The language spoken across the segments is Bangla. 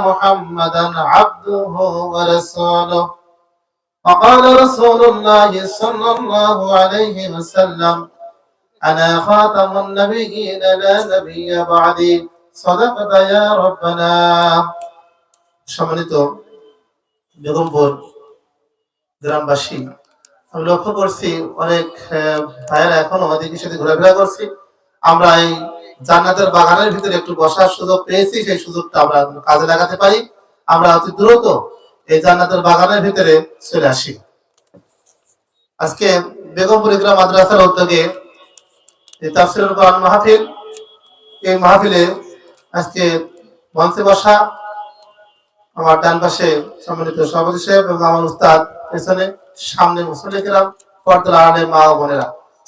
محمدا عبده ورسوله. وقال رسول الله صلى الله عليه وسلم: أنا خاتم النبيين لا نبي بعدي صدقت يا ربنا. সম্মানিত বেগমপুর গ্রামবাসী, আমি লক্ষ্য করছি অনেক ভাইয়েরা এখনো ওদিকে সাথে ঘোরাফেরা করছি। আমরা এই জান্নাতের বাগানের ভিতরে একটু বসার সুযোগ পেয়েছি, সেই সুযোগটা আমরা কাজে লাগাতে পারি। আমরা অতি দ্রুত এই জান্নাতের বাগানের ভিতরে চলে আসি। আজকে বেগমপুর ইকরা মাদ্রাসার উদ্যোগে এই তাফসীরুল কোরআন মাহফিল, এই মাহফিলে আজকে মঞ্চে বসা আমার ডান পাশে সম্মানিত সভাপতি সাহেব এবং আমার উস্তাদ পেছনে, সামনে মুসল্লি কিরাম, পর্দার আড়ালে মা ও বোনেরা,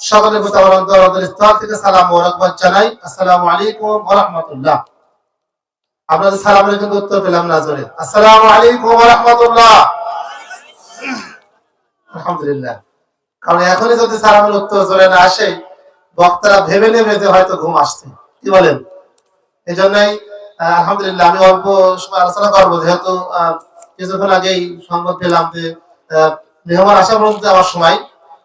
সকলের প্রতি আমার অন্তরের স্তর থেকে সালাম ও রাহমাত জানাই। আসসালামু আলাইকুম ওয়া রাহমাতুল্লাহ। আপনাদের সালামের কিন্তু উত্তর পেলাম না জোরে। আসসালামু আলাইকুম ওয়া রাহমাতুল্লাহ। আলহামদুলিল্লাহ। কারণ এখনই যদি সালামের উত্তর জোরে না আসে, বক্তারা ভেবে নেবে যে হয়তো ঘুম আসছে। কি বলেন? এই জন্যই আলহামদুলিল্লাহ আমি অল্প সময় আলোচনা করবো, যেহেতু কিছুক্ষণ আগেই সংবাদ পেলাম যে মেহমান আসা পর্যন্ত আমার সময়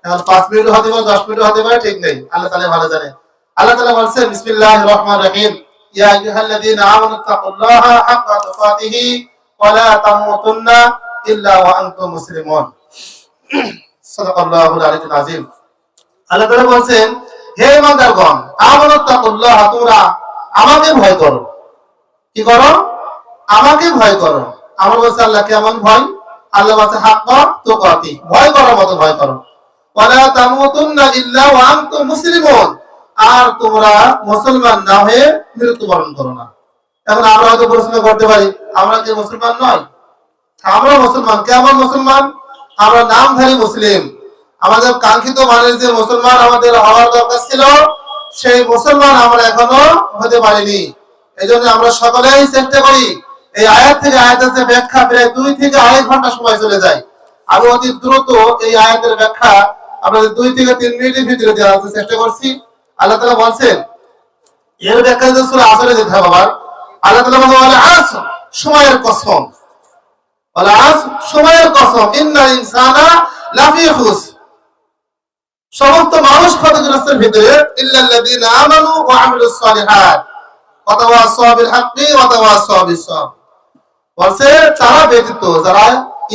এখন 5 মিনিট হতে পারে, 10 মিনিট হতে পারে, ঠিক নেই। আল্লাহ তাআলা ভালো জানে। আল্লাহ তাআলা বলেন বিসমিল্লাহির রহমানির রহিম, ইয়া আইয়ুহাল্লাযীনা আমানু তাকুল্লাহা হাক্কা তুকাতিহি ওয়া লা তামুতুন্না ইল্লা ওয়া আনতুম মুসলিমুন। সাদাকাল্লাহুল আলিয়্যুল আযীম। আল্লাহ তাআলা বলেন, হে ঈমানদারগণ, আমানু তাকুল্লাহা, তোমরা আমাকে ভয় করো। কি করো? আমাকে ভয় করো। আমার বলছে আল্লাহ কেমন ভয়? আল্লাহ বলছে হাক্কা তুকাতি, ভয় করার মতো ভয় করো। ওয়ালা তামুতুন্না ইল্লা ওয়া আনতুম মুসলিমুন, আর তোমরা মুসলমান না হয়ে মৃত্যুবরণ করো না। এখন আমরা হয়তো প্রশ্ন করতে পারি, আমরা কি মুসলমান নয়? আমরা মুসলমান। কেমন মুসলমান? আমরা নামধারী মুসলিম। আমাদের কাঙ্ক্ষিত মানের যে মুসলমান আমাদের হওয়ার দরকার ছিল, সেই মুসলমান আমরা এখনো হতে পারিনি। এই জন্য আমরা সকলেই চেষ্টা করি এই আয়াত থেকে আয়াতের যে ব্যাখ্যা প্রায় 2 থেকে 2.5 ঘন্টা সময় চলে যায়। আমি অতি দ্রুত এই আয়াতের ব্যাখ্যা আপনাদের 2 থেকে 3 মিনিটের ভিতরে দেওয়ার চেষ্টা করছি। আল্লাহ তাআলা বলছেন, এর ব্যাখ্যা যে সূরা আসরে যেতে হবে আবার। আল্লাহ তাআলা বলেন, ওয়াল আসর, সময়ের কসম। ওয়াল আসর, সময়ের কসম। ইন্নাল ইনসানা লাফি খুসর, সমস্ত মানুষ ক্ষতিগ্রস্তের ভিতরে, ইল্লাল্লাযীনা আমানু ওয়া আমিলুস সালিহাত ওয়া তাওয়াসাউ বিল হাক্কি ওয়া তাওয়াসাউ বিস সাবর। বলছে তারা ব্যতীত যারা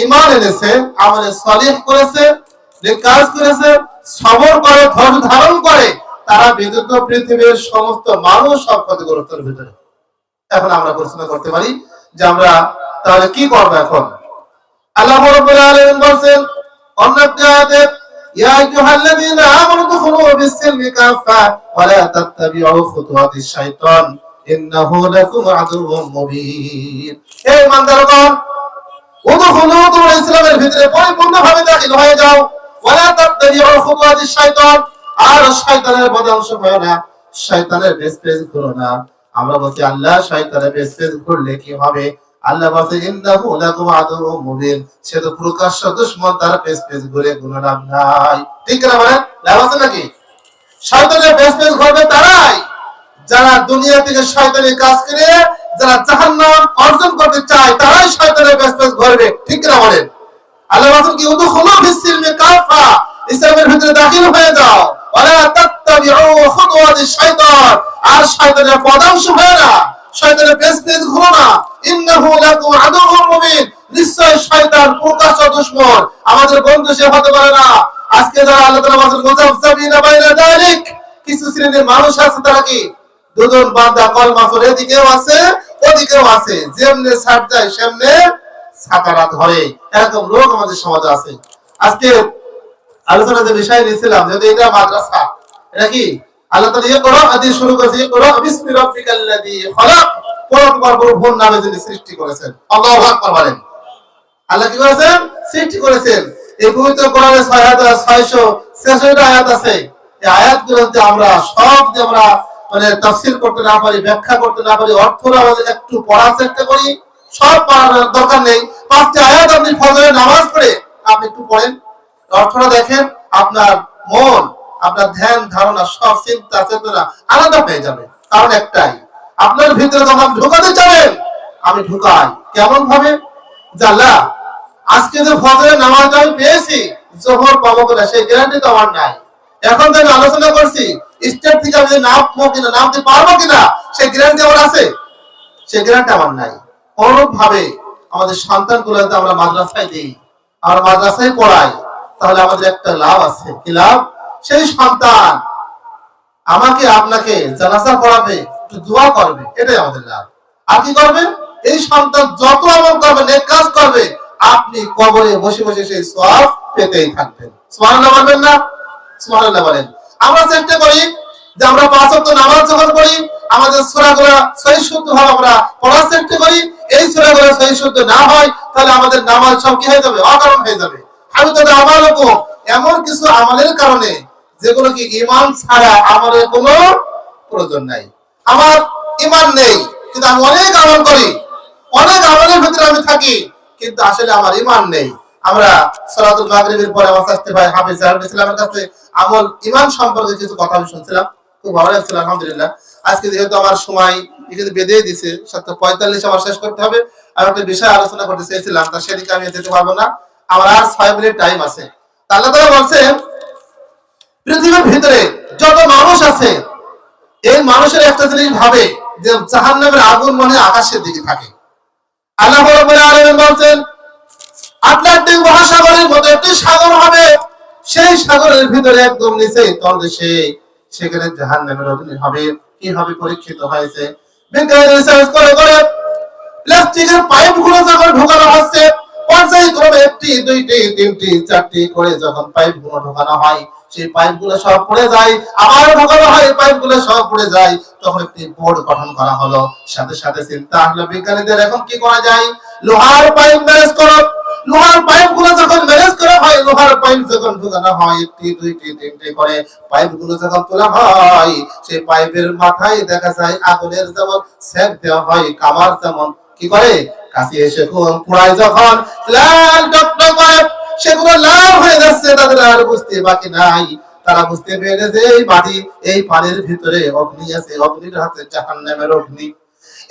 ঈমান এনেছে, আমলে সালিহ করেছে, নেক কাজ করেছে, সবর করে, ধৈর্য ধারণ করে, তারা ব্যতীত পৃথিবীর সমস্ত মানুষ সব ক্ষতিগ্রস্তের ভিতরে। এখন আমরা প্রশ্ন করতে পারি যে আমরা তাহলে কি করব এখন? আল্লাহ রাব্বুল আলামিন বলেন অন্য আয়াতে, ইয়া আইয়ুহাল্লাযীনা আমানু দুখুলু বিস-সিলমি কাফা ওয়া লা তাত্তাবিউ খুতুওয়াতিশ শাইতান ইন্নাহু লাকুম আদুউম মুবিন। হে ঈমানদারগণ, উদখুলু, তোমরা ইসলামের ভিতরে পরিপূর্ণভাবে দাখিল হয়ে যাও। ওয়া লা তাত্তাবিউ খুতুওয়াতিশ শাইতান, আর শয়তানের পদাংশ হয় না, শয়তানের বেসপেজ করো না। আমরা বলছি আল্লাহ শয়তানের বেসপেজ করলে কি হবে? আল্লাহ বলছে ইন্নাহু লাকুম আদুউম মুবিন, সে তো প্রকাশ্য দুশমন, তার বেসপেজ ঘুরে কোনো লাভ নাই। ঠিক না? বলেন লাভ আছে নাকি? শয়তানের বেসপেজ করবে তারাই যারা দুনিয়া থেকে শয়তানি কাজ করে, যারা জাহান্নাম অর্জন করতে চায়, তারাই শয়তানের বেসপেজ করবে। ঠিক না? বলেন। আল্লাহ বলেন কি উদখুলু বিস-সিলমি কাফা, ইসলামের ভিতরে দাখিল হয়ে যাও। ওয়ালা তাত্তাবিউ খুতুওয়াতিশ শাইতান, আর শয়তানের পদাংশ হয় না, শয়তানের বেসপেজ ঘুরো না। ইন্নাহু লাকুম আদুউম মুবিন, নিশ্চয় শয়তান প্রকাশ্য দুশমন, আমাদের বন্ধু সে হতে পারে না। আজকে যারা আল্লাহ তাআলা বলেন মুযাফফিনা বাইনা যালিক, কিছু শ্রেণীর মানুষ আছে তারা কি দুজন বান্দা কলমা পড়ে এদিকেও আছে ওদিকেও আছে, যেমনে ছাড় যায় সেমনে ছাতারা ধরে, এরকম লোক আমাদের সমাজে আছে। আজকে আলোচনা যে বিষয় নিয়েছিলাম, যদি এটা মাদ্রাসা, এটা কি আল্লাহ তাআলা ইকরা দিয়ে শুরু করেছে, ইকরা বিসমি রাব্বিকাল্লাযী খলাক, তোমার প্রভুর নামে যিনি সৃষ্টি করেছেন। আল্লাহু আকবার বলেন। আল্লাহ কি করেছেন? সৃষ্টি করেছেন। এই পবিত্র কোরআনে 6666 আয়াত আছে। এই আয়াতগুলো যে আমরা সব যে আমরা মানে তাফসীর করতে না পারি, ব্যাখ্যা করতে না পারি, অর্থটা আমাদের একটু পড়ার চেষ্টা করি, সব পড়ার দরকার নেই। 5টি আয়াত আপনি ফজরের নামাজ পড়ে আপনি একটু পড়েন, অর্থটা দেখেন, আপনার মন, আপনার ধ্যান ধারণা, সব চিন্তা চেতনা আলাদা হয়ে যাবে। কারণ একটাই, আপনার ভিতরে যখন ঢোকাতে চাবেন, আমি ঢুকাই। কেমন ভাবে? জাল্লা আজকে যে ফজরের নামাজটা আমি পেয়েছি, জোহর পাবো কিনা সেই গ্যারান্টি তো আমার নাই। এখন যে আমি আলোচনা করছি স্টেট থেকে আমি নামবো কিনা, নামতে পারবো কিনা সেই গ্যারান্টি আমার আছে? সেই গ্যারান্টি আমার নাই। অনুরূপ ভাবে আমাদের সন্তানগুলো যদি আমরা মাদ্রাসায় দিই, আমরা মাদ্রাসায় পড়াই, তাহলে আমাদের একটা লাভ আছে। কি লাভ? সেই সন্তান আমাকে আপনাকে জানাজা পড়াবে, একটু দোয়া করবে, এটাই আমাদের লাভ। আর কি করবে? এই সন্তান যত আমল করবে, নেক কাজ করবে, আপনি কবরে বসে বসে সেই সওয়াব পেতেই থাকবেন। সুবহানাল্লাহ বলবেন না? সুবহানাল্লাহ বলেন। আমরা চেষ্টা করি যে আমরা পাঁচ ওয়াক্ত নামাজ যখন পড়ি, আমাদের সূরাগুলো সহিহ শুদ্ধ ভাবে আমরা পড়ার চেষ্টা করি। এই সূরাগুলো সহিহ শুদ্ধ না হয়, তাহলে আমাদের নামাজ সব কি হয়ে যাবে? অকারণ হয়ে যাবে। আমি তো আমালকো এমন কিছু আমলের কারণে যেগুলো কি ঈমান ছাড়া আমলের কোনো প্রয়োজন নাই। আমার ঈমান নেই, কিন্তু আমি অনেক আমল করি, অনেক আমলের ভিতরে আমি থাকি, কিন্তু আসলে আমার ঈমান নেই। আমরা সালাতুল মাগরিবের পরে আমার কাছে ভাই হাফেজ জাহারুল ইসলামের কাছে আমল ঈমান সম্পর্কে কিছু কথা আমি শুনছিলাম, খুব ভালো লাগছিল আলহামদুলিল্লাহ। আজকে যেহেতু আমার সময় এখানে বেঁধে দিয়েছে 7:45 আমার শেষ করতে হবে, আমি একটা বিষয় আলোচনা করতে চেয়েছিলাম, তা সেদিকে আমি যেতে পারবো না। আমার আর 6 মিনিট টাইম আছে। আল্লাহ তাআলা বলছেন পৃথিবীর ভিতরে যত মানুষ আছে, এই মানুষের একটা জিনিস ভাবে যে জাহান্নামের আগুন মনে আকাশের দিকে থাকে। আল্লাহ রাব্বুল আলামিন বলছেন আটলান্টিক মহাসাগরের মতো একটি সাগর হবে, সেই সাগরের ভিতরে একদম নিচে তলদেশে সেখানে জাহান্নামের অগ্নি হবে। কি হবে? পরীক্ষিত হয়েছে। বিজ্ঞানী রিসার্চ করে করে প্লাস্টিকের পাইপগুলো যখন ঢোকানো হচ্ছে, পর্যায়ক্রমে একটি, দুইটি, তিনটি, চারটি করে যখন পাইপগুলো ঢোকানো হয়, সেই পাইপগুলো সব পড়ে যায়, আবার ঢোকানো হয়, পাইপগুলো সব পড়ে যায়। তখন একটি বোর্ড গঠন করা হলো। সাথে সাথে চিন্তা আসলো বিজ্ঞানীদের, এখন কি করা যায়? লোহার পাইপ ম্যানেজ করো। লোহার পাইপগুলো যখন ম্যানেজ করা হয়, লোহার পাইপ যখন ঢোকানো হয়, একটি, দুইটি, তিনটি করে পাইপগুলো যখন তোলা হয়, সেই পাইপের মাথায় দেখা যায় আগুনের যেমন সেক দেওয়া হয়, কামার যেমন কি করে কাছে এসে পুরাই যখন লাল টকটক করে, সেগুলো লাল হয়ে যাচ্ছে, তাদের আর বুঝতে বাকি নাই। তারা বুঝতে পেরে যে এই মাটি, এই পানির ভিতরে অগ্নি আছে, অগ্নির হাতে জাহান্নামের অগ্নি।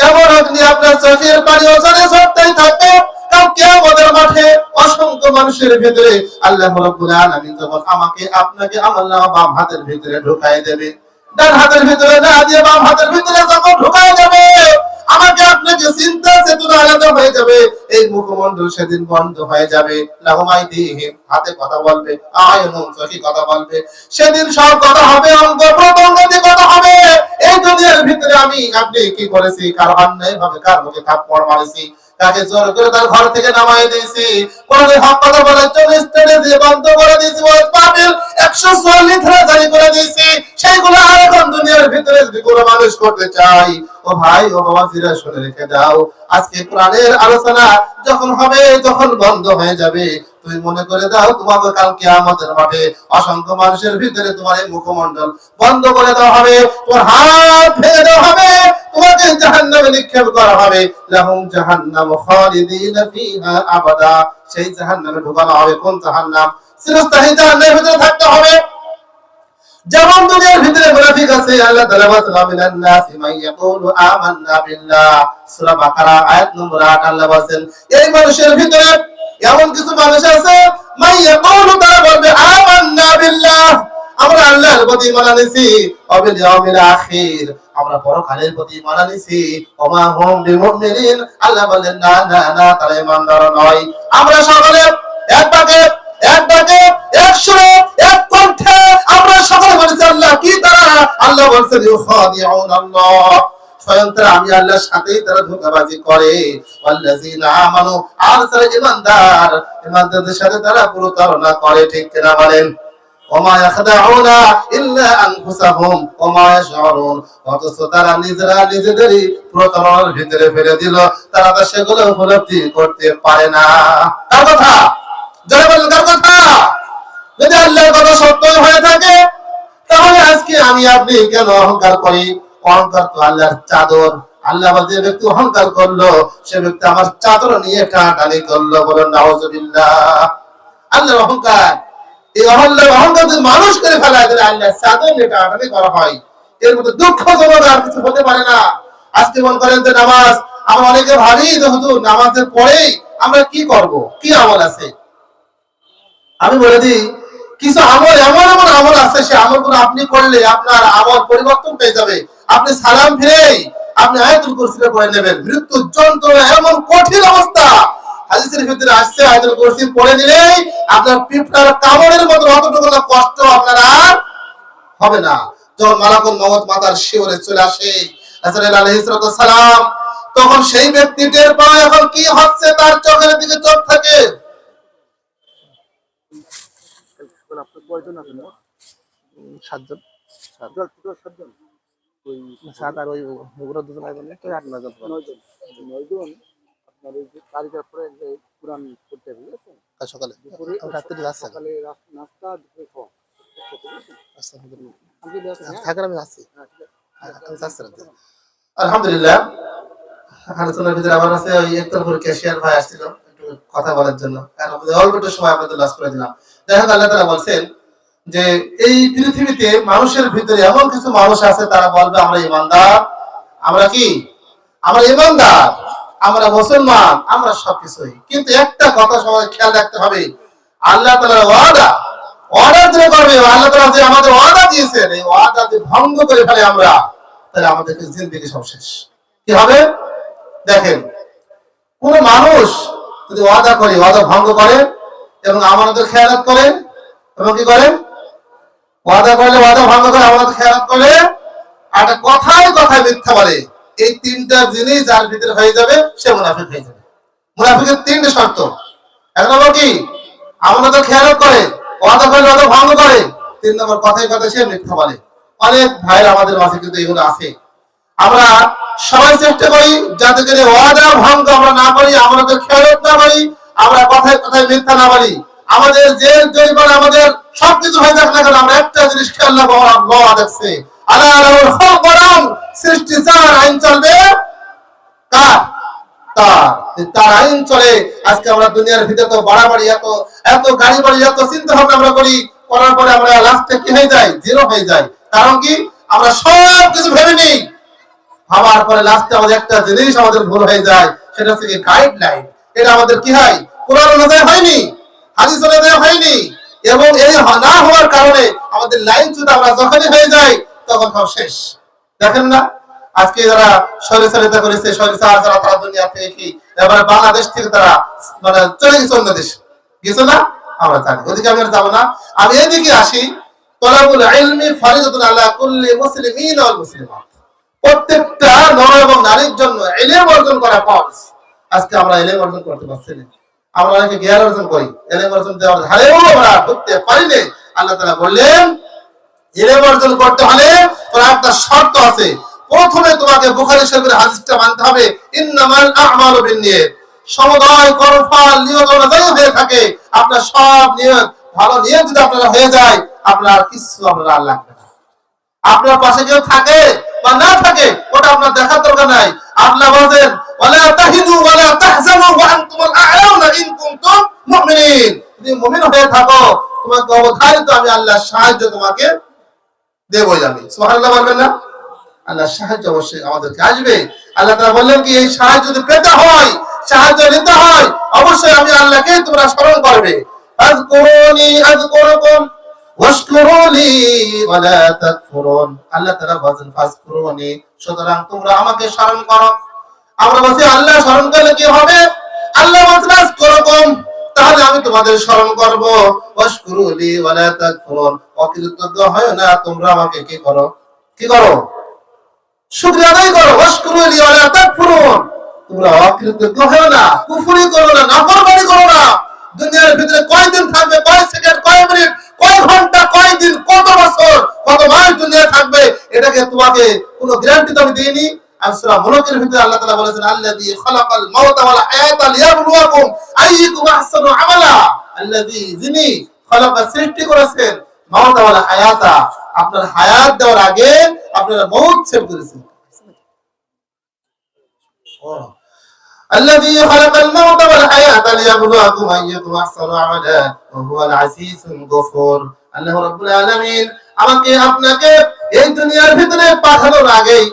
এমন অগ্নি আপনার চোখের পানি ওজনে সবটাই থাকবে। কাল কিয়ামতের মাঠে অসংখ্য মানুষের ভিতরে আল্লাহ রাব্বুল আলামিন যখন আমাকে আপনাকে আমার বাম হাতের ভিতরে ঢুকায় দেবে, ডান হাতের ভিতরে না দিয়ে বাম হাতের ভিতরে যখন ঢুকায় যাবে, আমাকে আপনাকে চিন্তা চেতনা আলাদা হয়ে যাবে। এই মুখমণ্ডল সেদিন বন্ধ হয়ে যাবে। লাহুমাইদিহিম হাতে কথা বলবে, আয়নুম চোখে কথা বলবে। সেদিন সব কথা হবে, অঙ্গ প্রত্যঙ্গ দিয়ে কথা হবে। এই দুনিয়ার ভিতরে আমি আপনি কি করেছি? কার অন্যায় ভাবে কার মুখে থাপ্পড় মারেছি, তাকে জোর করে তার ঘর থেকে নামাই দিয়েছি, কোনদিন হক কথা বলার জন্য স্টেজে দিয়ে বন্ধ করে দিয়েছি, ওই পাপিল 144 ধারা জারি করে দিয়েছি। সেইগুলো আর এখন দুনিয়ার ভিতরে যদি কোনো মানুষ করতে চাই, ও ভাই ও বাবা ফিরে শুনে রেখে দাও, আজকে কোরআনের আলোচনা যখন হবে, যখন বন্ধ হয়ে যাবে, তুমি মনে করে দাও তোমাকে কাল কিয়ামতের মাঠে অসংখ্য মানুষের ভিতরে তোমার এই মুখমণ্ডল বন্ধ করে দেওয়া হবে, তোমার হাত ভেঙে দেওয়া হবে, তোমাকে জাহান্নামে নিক্ষেপ করা হবে। লাহুম জাহান্নাম খালিদিনা ফিহা আবাদা, সেই জাহান্নামে ঢোকানো হবে। কোন জাহান্নাম? চিরস্থায়ী জাহান্নামের ভিতরে থাকতে হবে। যেমন দুনিয়ার ভিতরে মুনাফিক আছে, আল্লাহ তাআলা বলেন মিনান নাসি মান ইয়াকুলু আমান্না বিল্লাহ, সূরা বাকারা আয়াত নম্বর 8। আল্লাহ বলেন এই মানুষের ভিতরে এমন কিছু মানুষ আছে, মান ইয়াকুলু, তারা বলবে আমান্না বিল্লাহ, আমরা আল্লাহর প্রতি ঈমান আনছি, ওয়া বিল ইয়াউমিল আখির, আমরা পরকালের প্রতি ঈমান আনছি, ওমা হুম বিমুমিনিন, আল্লাহ বলেন না না না, তারা ঈমানদার নয়। আমরা সকলে এক বাক্যে এক সুরে এক কণ্ঠে আমরা সকলে বলছি আল্লাহ কি? তারা আল্লাহ বলছেন ইউখাদিউন আল্লাহ, স্বয়ং তারা আমি আল্লাহর সাথেই তারা ধোঁকাবাজি করে। ওয়াল্লাযিনা আমানু, আর যারা ঈমানদার, ঈমানদারদের সাথে তারা প্রতারণা করে। ঠিক কিনা বলেন? ওমা ইয়াখদাউনা ইল্লা আনফুসাহুম ওমা ইয়াশউরুন, অথচ তারা নিজেরা নিজেদেরই প্রতারণার ভিতরে ফেলে দিল, তারা তো সেগুলো উপলব্ধি করতে পারে না। তার কথা যারা বলেন, কার কথা? যদি আল্লাহর কথা সত্য হয়ে থাকে, তাহলে আজকে আমি আপনি কেন অহংকার করি? অহংকার তো আল্লাহর চাদর। আল্লাহ যে ব্যক্তি অহংকার করলো, সে ব্যক্তি আমার চাদর নিয়ে টানাটানি করলো। বলেন নাউজুবিল্লাহ। আল্লাহর অহংকার, এই অহংকার যদি মানুষ করে ফেলায়, তাহলে আল্লাহর চাদর নিয়ে টানাটানি করা হয়। এর মধ্যে দুঃখজনক আর কিছু হতে পারে না। আজকে মনে করেন যে নামাজ আমরা অনেকে ভাবি যে হুজুর নামাজের পরেই আমরা কি করব, কি আমল আছে। আমি বলে দিই, কিছু আমল এমন এমন আমল আছে, সে আমলগুলো আপনি করলে আপনার আমল পরিবর্তন হয়ে যাবে। আপনি সালাম ফিরেই আপনি আয়াতুল কুরসিটা পড়ে নেবেন। মৃত্যুর যন্ত্রণা এমন কঠিন অবস্থা, হাদিসের ভিতরে আসছে আয়াতুল কুরসি পড়ে দিলেই আপনার পিঁপড়ার কামড়ের মতো অতটুকু কষ্ট আপনার আর হবে না। যখন মালাকুল মউত মাতার শিওরে চলে আসে রাসূল আলাইহিস সালাম, তখন সেই ব্যক্তি টের পায় এখন কি হচ্ছে, তার চোখের দিকে চোখ থাকে। আপনার কয়জন আছেন? 7 জন। 7 জন। ওই 7 আর ওই ওগুলো 2 জন আইবেন না, তো 8-9 জন। 9 জন। আপনার এই যে তারিখের পরে যে কুরআন পড়তে হবে, ঠিক আছে? কাল সকালে দুপুরে রাত্রে রাত সকালে নাস্তা দুপুরে খাওয়া। আলহামদুলিল্লাহ। থাকার আমি আছি। আলহামদুলিল্লাহ। আলোচনার ভিতরে আমার কাছে ওই একতরফুল ক্যাশিয়ার ভাই আসছিল একটু কথা বলার জন্য, কারণ অল্প একটু সময় আপনাদের লস করে দিলাম। যাই হোক, আল্লাহ তাআলা বলছেন যে এই পৃথিবীতে মানুষের ভিতরে এমন কিছু মানুষ আছে, তারা বলবে আমরা ঈমানদার, আমরা কি, আমরা ঈমানদার, আমরা মুসলমান, আমরা সবকিছুই। কিন্তু একটা কথা সবাই খেয়াল রাখতে হবে, আল্লাহ তাআলার ওয়াদা যে করবে, আল্লাহ তাআলা যে আমাদের ওয়াদা দিয়েছেন, এই ওয়াদা যদি ভঙ্গ করে ফেলে আমরা, তাহলে আমাদের জিন্দেগি সব শেষ। কি হবে? দেখেন, কোন মানুষ যদি ওয়াদা করে, ওয়াদা ভঙ্গ করে এবং আমানতের খেয়ানত করে এবং কি করে, ওয়াদা করলে ওয়াদা ভঙ্গ করে, আমানত খেয়ানত করে, আর কথায় কথায় মিথ্যা বলে, এই তিনটা জিনিস যার ভিতরে হয়ে যাবে সে মুনাফিক হয়ে যাবে। মুনাফিকের তিনটে শর্ত। এক নম্বর কি, আমানতের খেয়ানত করে, ওয়াদা করলে ওয়াদা ভঙ্গ করে, 3 নম্বর কথায় কথায় সে মিথ্যা বলে। অনেক ভাইরা আমাদের মাঝে কিন্তু এগুলো আছে। আমরা সবাই চেষ্টা করি যাতে করে ওয়াদা ভঙ্গ আমরা না করি, আমাদের খেয়ালত না করি, আমরা কথায় কথায় মিথ্যা না বলি। আমাদের জেল জরিমানা আমাদের সবকিছু হয়ে যাক না কেন, আমরা একটা জিনিস খেয়াল রাখবো, আল্লাহ দেখছে। আল্লাহ সৃষ্টি যার আইন চলবে, তার আইন চলে। আজকে আমরা দুনিয়ার ভিতরে তো বাড়াবাড়ি, এত গাড়ি বাড়ি, এত চিন্তা ভাবনা আমরা করার পরে আমরা লাস্টে কি হয়ে যায়, জিরো হয়ে যায়। কারণ কি, আমরা সব কিছু ভেবে নিই, ভাবার পরে লাস্টে আমাদের একটা জিনিস আমাদের ভুল হয়ে যায়, সেটা হচ্ছে গাইডলাইন। এটা আমাদের কি হয়, কোরআন অনুযায়ী হয়নি, হাদিস অনুযায়ী হয়নি, এবং এই না হওয়ার কারণে আমাদের লাইন চুট আমরা যখনই হয়ে যায় তখন সব শেষ। দেখেন না, আজকে যারা সরিষালিতা করেছে, সরিষার যারা তারা দুনিয়া থেকে কি এবার বাংলাদেশ থেকে তারা মানে চলে গেছে অন্য দেশে, গেছে না? আমরা জানি, ওদিকে আমি আর যাবো না। আমি এদিকে আসি। তলাবুল ইলমি ফরিদাতুন আলা কুল্লি মুসলিমিন ওয়াল মুসলিমাত। প্রত্যেকটা নর এবং নারীর জন্য ইলম অর্জন করা ফরজ। আজকে আমরা ইলম অর্জন করতে পারছি না। আমরা অনেকে জ্ঞান অর্জন করি, ইলম অর্জন দেওয়ার ধারেও আমরা করতে পারি না। আল্লাহ তাআলা বললেন, ইলম অর্জন করতে হলে তোর একটা শর্ত আছে। প্রথমে তোমাকে বুখারী শরীফের হাদিসটা মানতে হবে, ইন্নামাল আ'মালু বিন্নিয়াত। সমুদয় কর্মফল নিয়ত অনুযায়ী হয়ে থাকে। আপনার সব নিয়ত ভালো, নিয়ত যদি আপনার হয়ে যায়, আপনার কিছু আপনার লাগবে না। আপনার পাশে কেউ থাকে বা না থাকে ওটা আপনার দেখার দরকার নাই। আল্লাহ বলেন, ওয়ালা তাহিনু ওয়ালা তাহজানু ওয়া আনতুমুল আ'লাউনা ইন কুনতুম মুমিনিন। যদি মুমিন হয়ে থাকো, তোমাকে অবধারিত আমি আল্লাহর সাহায্য তোমাকে দেবই। আমি সুবহানাল্লাহ বলবেন না? আল্লাহর সাহায্য অবশ্যই আমাদেরকে আসবে। আল্লাহ তাআলা বললেন কি, এই সাহায্য যদি পেতে হয়, সাহায্য নিতে হয়, অবশ্যই আমি আল্লাহকে তোমরা স্মরণ করবে। আযকুরুনি আযকুরুকুম ওয়াশকুরুলি ওয়ালা তাকফুরুন। আল্লাহ তাআলা বলেন ফাযকুরুনি, সুতরাং তোমরা আমাকে স্মরণ করো। আমরা বলছি আল্লাহ স্মরণ করলে কি হবে? আল্লাহ বলেন আযকুরুকুম, তাহলে আমি তোমাদের স্মরণ করব। ওয়াশকুরুলি ওয়ালা তাকফুরুন, অকৃতজ্ঞ হয় না, তোমরা আমাকে কি করো, শুকরিয়া আদায় করো। ওয়াশকুরুলি ওয়ালা তাকফুরুন, তোমরা অকৃতজ্ঞ হয় না, কুফরি করো না, নাফরমানি করো না। দুনিয়ার ভিতরে কয়দিন থাকবে, কয় সেকেন্ড, কয় মিনিট, কয় ঘন্টা, কয় দিন, কত বছর, কত মাস দুনিয়া থাকবে, এটাকে তোমাকে কোনো গ্যারান্টি তো আমি দেইনি। আর সূরা মুলকের ভিতরে আল্লাহ তাআলা বলেছেন, আল্লাযী খালাকাল মাউতা ওয়াল হায়াতা লিয়াবলুয়াকুম আইয়ুকুম আহসানু আমালা। আল্লাযী, যিনি খালাকা, সৃষ্টি করেছেন, মাউতা ওয়াল হায়াতা, আপনার হায়াত দেওয়ার আগে আপনার মউত সেভ করেছেন। الذي خلق الموت والحياة ليبلوكم أيكم أحسن عملا وهو العزيز الغفور। আল্লাহ রাব্বুল আলামিন আমাকে আপনাকে এই দুনিয়ার ভিতরে পাঠানোর আগেই